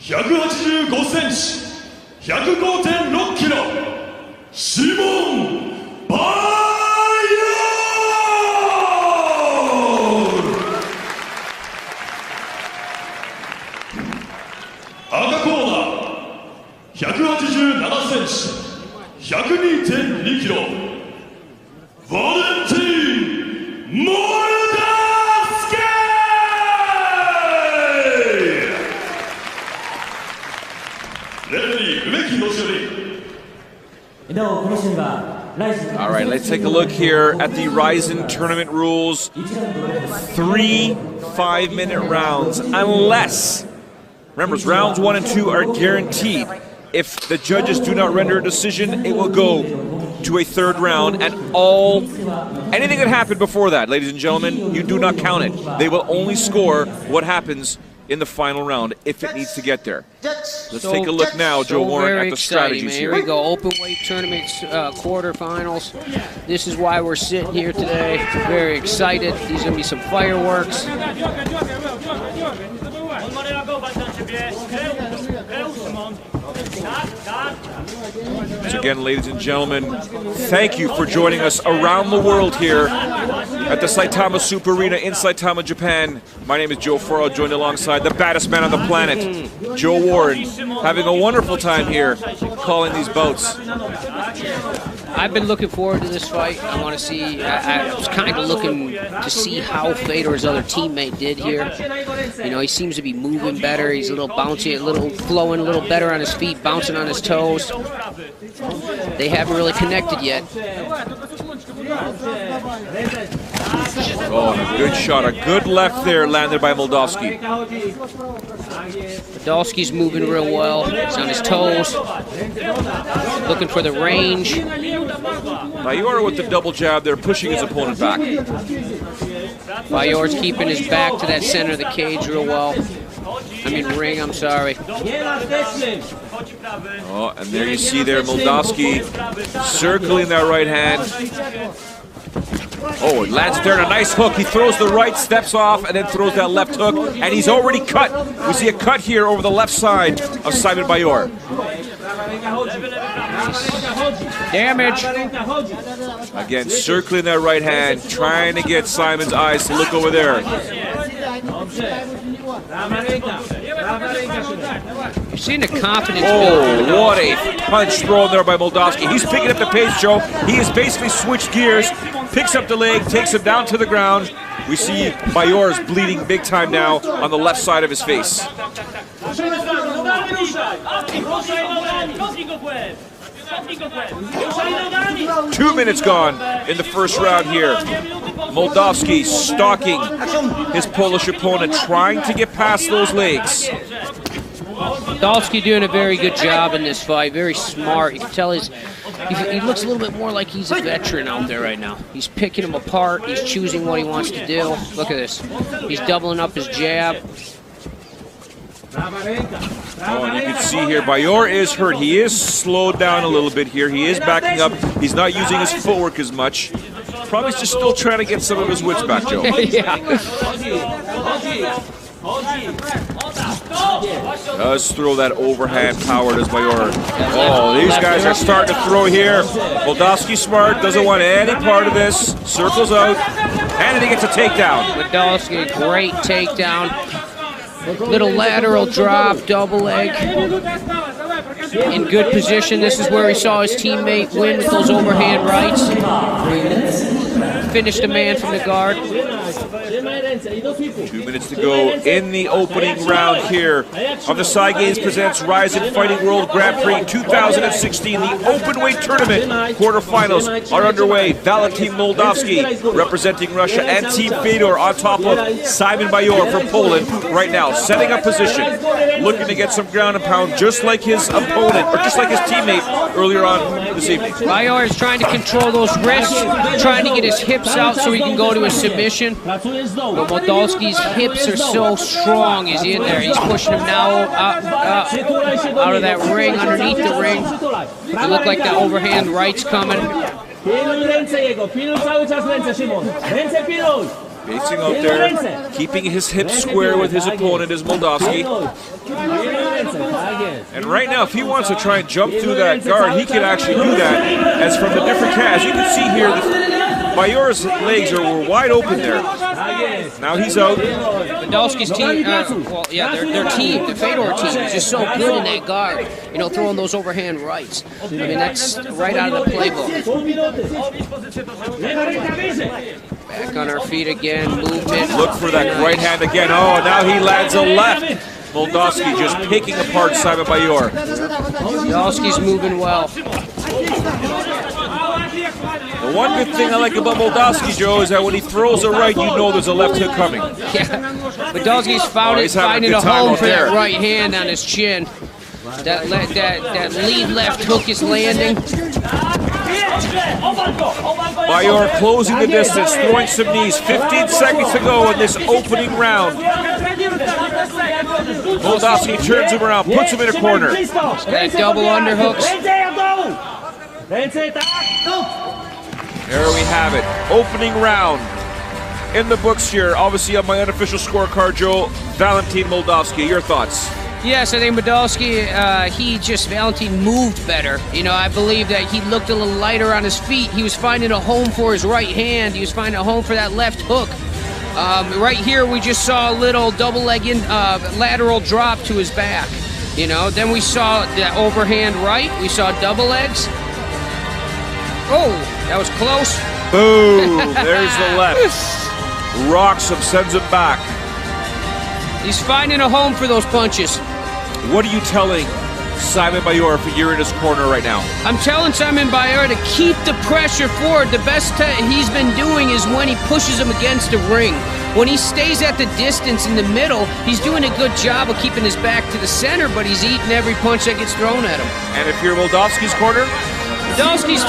185センチ、105.6 キロ、Szymon Bajor! 赤コーナー、187センチ、102.2 キロ、Valentin Moldavsky! なおこの試合は All right, let's take a look here at the RIZIN tournament rules. 3 5-minute rounds, unless, remember, rounds 1 and 2 are guaranteed. If the judges do not render a decision, it will go to a 3rd round, and anything that happened before that, ladies and gentlemen, you do not count it. They will only score what happens in the final round if it needs to get there. Let's take a look now, Joe Warren, at the strategies here. Here we go, open weight tournaments, quarterfinals. This is why we're sitting here today. Very excited. These are going to be some fireworks. So again, ladies and gentlemen, thank you for joining us around the world here at the Saitama Super Arena in Saitama, Japan. My name is Joe Farrell, joined alongside the baddest man on the planet, Joe Warren, having a wonderful time here calling these bouts. I've been looking forward to this fight. I want to see, I was kind of looking to see how Fedor's other teammate did here. You know, he seems to be moving better. He's a little bouncy, a little flowing, a little better on his feet, bouncing on his toes. They haven't really connected yet. Oh, and a good shot, a good left there landed by Moldavsky. Moldavsky's moving real well. He's on his toes, looking for the range. Bajor with the double jab there, pushing his opponent back. Bajor's keeping his back to that center of the cage real well. I mean ring, I'm sorry. Oh, and there you see there Moldavsky circling that right hand. Oh, it lands there in a nice hook. He throws the right, steps off, and then throws that left hook, and he's already cut. We see a cut here over the left side of Szymon Bajor. Damage. Again, circling that right hand, trying to get Szymon's eyes to look over there. You're seeing the confidence build. Oh, what a punch thrown there by Moldavsky. He's picking up the pace, Joe. He has basically switched gears, picks up the leg, takes him down to the ground. We see Bajor is bleeding big time now on the left side of his face. 2 minutes gone in the first round here. Moldavsky stalking his Polish opponent, trying to get past those legs. Moldavsky doing a very good job in this fight, very smart. You can tell he looks a little bit more like he's a veteran out there right now. He's picking him apart, he's choosing what he wants to do. Look at this, he's doubling up his jab. Oh, and you can see here, Bajor is hurt. He is slowed down a little bit here. He is backing up. He's not using his footwork as much. Probably just still trying to get some of his wits back, Joe. Yeah. Does throw that overhand power, does Bajor. Oh, these guys are starting to throw here. Moldavsky smart, doesn't want any part of this. Circles out, and then he gets a takedown. Moldavsky, great takedown. Little lateral drop, double leg. In good position. This is where he saw his teammate win with those overhand rights. Finished a man from the guard. 2 minutes to go in the opening round here of the Side Games presents RIZIN Fighting World Grand Prix 2016. The openweight tournament quarterfinals are underway. Valentin Moldavsky representing Russia and Team Fedor on top of Szymon Bajor from Poland right now, setting up position, looking to get some ground and pound just like his opponent, or just like his teammate earlier on this evening. Bajor is trying to control those wrists, trying to get his hips out so he can go to a submission. But Moldavsky's hips are so strong. He's in there. He's pushing him now out of that ring, underneath the ring. It looked like the overhand right's coming. Facing out there, keeping his hips square with his opponent is Moldavsky. And right now, if he wants to try and jump through that guard, he can actually do that. As from the different as you can see here, Bajor's legs were wide open there. Now he's out. Moldavsky's team, well, yeah, their team, the Fedor team, is just so good in that guard. You know, throwing those overhand rights. I mean, that's right out of the playbook. Back on our feet again, movement. Look for that right hand again. Oh, now he lands a left. Moldavsky just picking apart Szymon Bajor. Moldavsky's moving well. The one good thing I like about Moldavsky, Joe, is that when he throws a right, you know there's a left hook coming. Yeah, Moldavsky's finding a home for that right hand on his chin. That lead left hook is landing. Bajor closing the distance, throwing some knees. 15 seconds to go in this opening round. Moldavsky turns him around, puts him in a corner. That double underhooks. There we have it. Opening round in the books here. Obviously on my unofficial scorecard, Joe, Valentin Moldavsky. Your thoughts? Yes, I think Moldavsky, Valentin moved better. You know, I believe that he looked a little lighter on his feet. He was finding a home for his right hand. He was finding a home for that left hook. Right here, we just saw a little double leg lateral drop to his back. You know, then we saw the overhand right. We saw double legs. Oh, that was close. Boom, there's the left. Rocks him, sends him back. He's finding a home for those punches. What are you telling Szymon Bajor if you're in his corner right now? I'm telling Szymon Bajor to keep the pressure forward. The best he's been doing is when he pushes him against the ring. When he stays at the distance in the middle, he's doing a good job of keeping his back to the center, but he's eating every punch that gets thrown at him. And if you're Moldavsky's corner? Moldavsky's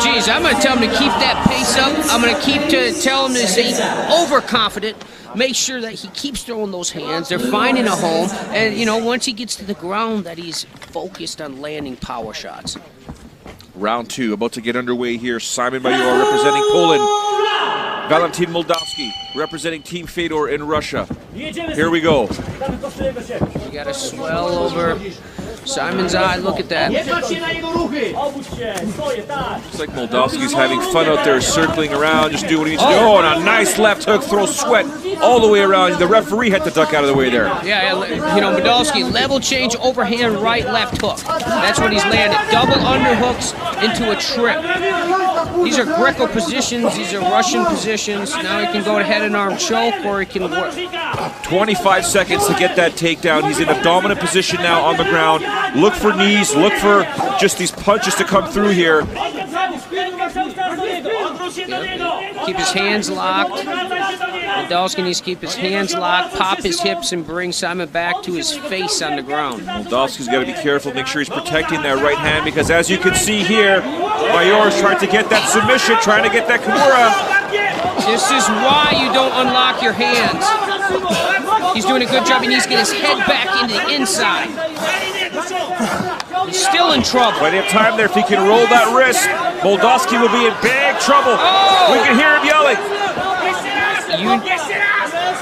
geez, I'm going to tell him to keep that pace up. I'm going to tell him to stay overconfident. Make sure that he keeps throwing those hands. They're finding a home. And, you know, once he gets to the ground, that he's focused on landing power shots. Round two about to get underway here. Szymon Bajor representing Poland. Valentin Moldavsky representing Team Fedor in Russia. Here we go. You got to swell over Simon's eye. Look at that. Looks like Moldavsky's having fun out there, circling around, just do what he needs to do. Oh, and a nice left hook, throws sweat all the way around. The referee had to duck out of the way there. Yeah, you know, Moldavsky, level change, overhand right, left hook. That's what he's landed. Double underhooks into a trip. These are Greco positions. These are Russian positions. Now he can go to head and arm choke, or he can work. 25 seconds to get that takedown. He's in a dominant position now on the ground. Look for knees. Look for just these punches to come through here. Keep his hands locked. Moldavsky needs to keep his hands locked, pop his hips, and bring Szymon back to his face on the ground. Moldavsky's got to be careful, make sure he's protecting that right hand, because as you can see here, Bajor's trying to get that submission, trying to get that Kimura. This is why you don't unlock your hands. He's doing a good job. He needs to get his head back into the inside. He's still in trouble. Plenty of time there. If he can roll that wrist, Moldavsky will be in big trouble. Oh! We can hear him yelling.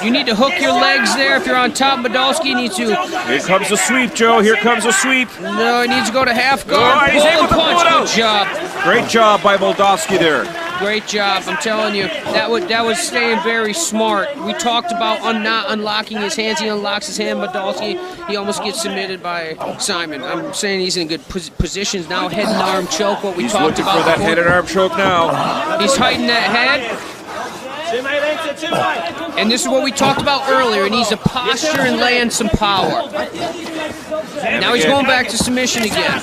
You need to hook your legs there. If you're on top, Moldavsky needs to. Here comes the sweep, Joe. Here comes the sweep. No, he needs to go to half guard. Oh, he's able to punch. pull it out. Good job. Great job by Moldavsky there. Great job. I'm telling you, that was staying very smart. We talked about not unlocking his hands. He unlocks his hand. Moldavsky, he almost gets submitted by Szymon. I'm saying he's in good positions now. Head and arm choke. What we talked about. He's looking for that head and arm choke now. He's hiding that head. And this is what we talked about earlier. He needs to posture and land some power. Now he's going back to submission again.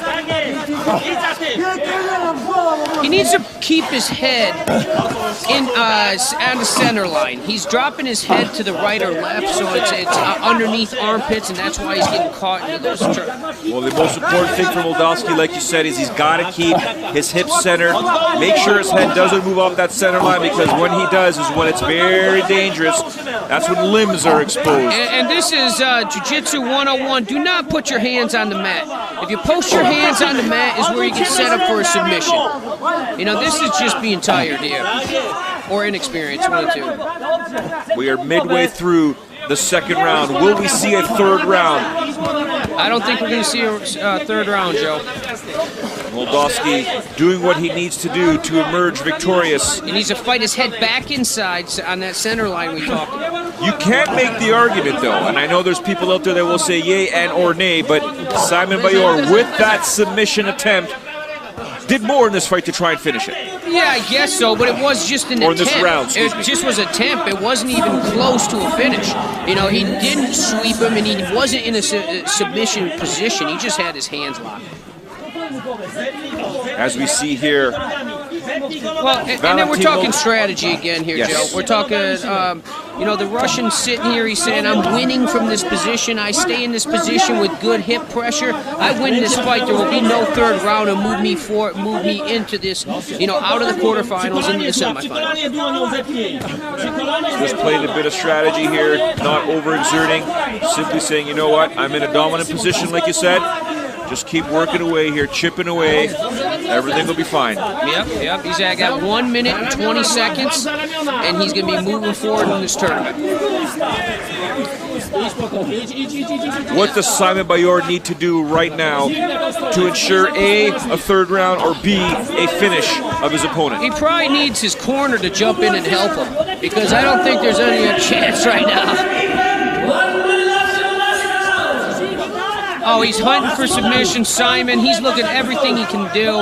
He needs to keep his head on the center line. He's dropping his head to the right or left, so it's underneath armpits, and that's why he's getting caught into those traps. Well, the most important thing for Moldavsky, like you said, is he's got to keep his hips centered. Make sure his head doesn't move off that center line, because when he does is when it's very dangerous. That's when limbs are exposed. And this is Jiu-Jitsu 101. Do not put your hands on the mat. If you post your hands on the mat is where you get set up for a submission. You know, this is just being tired here. or inexperience, one of the two. We are midway through the second round. Will we see a third round? I don't think we're going to see a third round, Joe. Moldavsky doing what he needs to do to emerge victorious. He needs to fight his head back inside on that center line we talked about. You can't make the argument, though, and I know there's people out there that will say yay and or nay, but Szymon Bajor, with that submission attempt, did more in this fight to try and finish it. Yeah, I guess so, but it was just an attempt. Or in this round, it just was an attempt. It wasn't even close to a finish. You know, he didn't sweep him, and he wasn't in a submission position. He just had his hands locked. As we see here, well, and then we're talking strategy again here, yes. Joe. We're talking, you know, the Russian's sitting here. He's saying, I'm winning from this position. I stay in this position with good hip pressure. I win this fight. There will be no third round to move me into this, you know, out of the quarterfinals into the semifinals. Just playing a bit of strategy here, not overexerting, simply saying, you know what, I'm in a dominant position, like you said. Just keep working away here, chipping away. Everything will be fine. Yep. He's got 1 minute and 20 seconds, and he's going to be moving forward in this tournament. What does Szymon Bajor need to do right now to ensure A, a third round, or B, a finish of his opponent? He probably needs his corner to jump in and help him, because I don't think there's any chance right now. Oh, he's hunting for submission, Szymon. He's looking at everything he can do.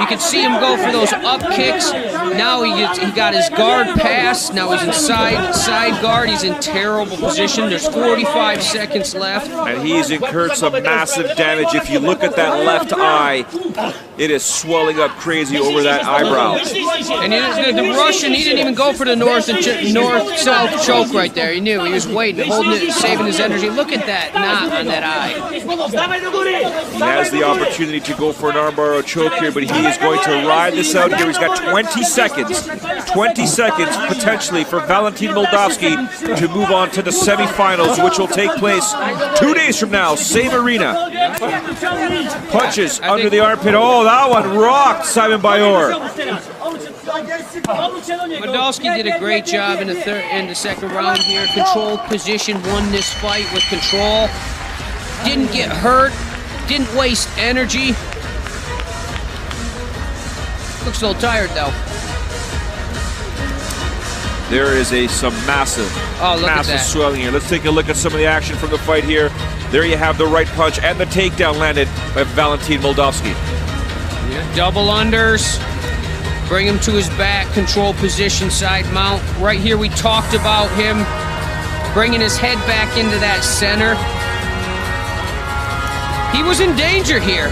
You can see him go for those up kicks. Now he got his guard pass. Now he's in side guard. He's in terrible position. There's 45 seconds left. And he's incurred some massive damage. If you look at that left eye, it is swelling up crazy over that eyebrow. And the Russian, he didn't even go for the north-south choke right there. He knew. He was waiting, holding it, saving his energy. Look at that knot on that eye. He has the opportunity to go for an armbar or choke here, but he is going to ride this out here. He's got 20 seconds potentially for Valentin Moldavsky to move on to the semifinals, which will take place 2 days from now, same arena. Punches under the armpit. Oh, that one rocked Szymon Bajor. Moldavsky did a great job in the second round here. Controlled position, won this fight with control. Didn't get hurt, didn't waste energy. Looks a little tired though. There is some massive swelling here. Let's take a look at some of the action from the fight here. There you have the right punch and the takedown landed by Valentin Moldavsky. Yeah, double unders, bring him to his back, control position, side mount. Right here we talked about him bringing his head back into that center. He was in danger here.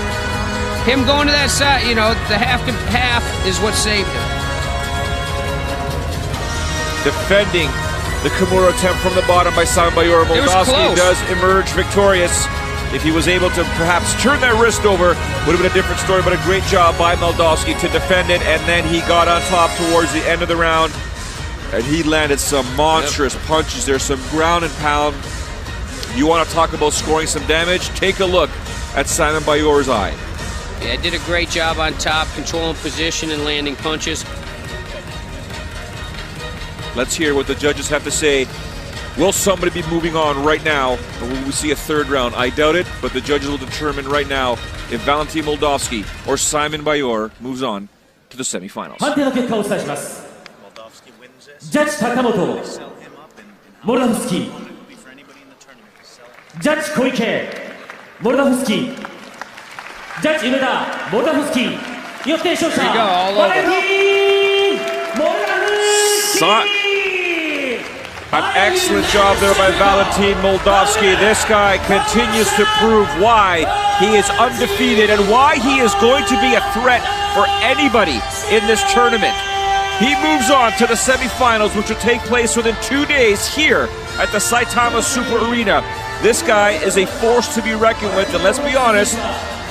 Him going to that side, you know, the half is what saved him. Defending the Kimura attempt from the bottom by Szymon Bajor. Moldavsky does emerge victorious. If he was able to perhaps turn that wrist over, would have been a different story, but a great job by Moldavsky to defend it, and then he got on top towards the end of the round, and he landed some monstrous punches there, some ground and pound. You want to talk about scoring some damage? Take a look at Szymon Bajor's eye. Yeah, did a great job on top, controlling position and landing punches. Let's hear what the judges have to say. Will somebody be moving on right now, or will we see a third round? I doubt it, but the judges will determine right now if Valentin Moldavsky or Szymon Bajor moves on to the semifinals. Judge Takamoto, Moldavsky. Judge Koike, Moldavsky. Judge Imeda, Moldavsky. There you go, all over. An excellent job there by Valentin Moldavsky. This guy continues to prove why he is undefeated and why he is going to be a threat for anybody in this tournament. He moves on to the semifinals, which will take place within 2 days here at the Saitama Super Arena. This guy is a force to be reckoned with, and let's be honest,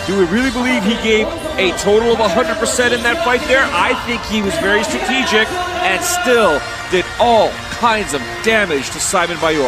do we really believe he gave a total of 100% in that fight there? I think he was very strategic and still did all kinds of damage to Szymon Bajor.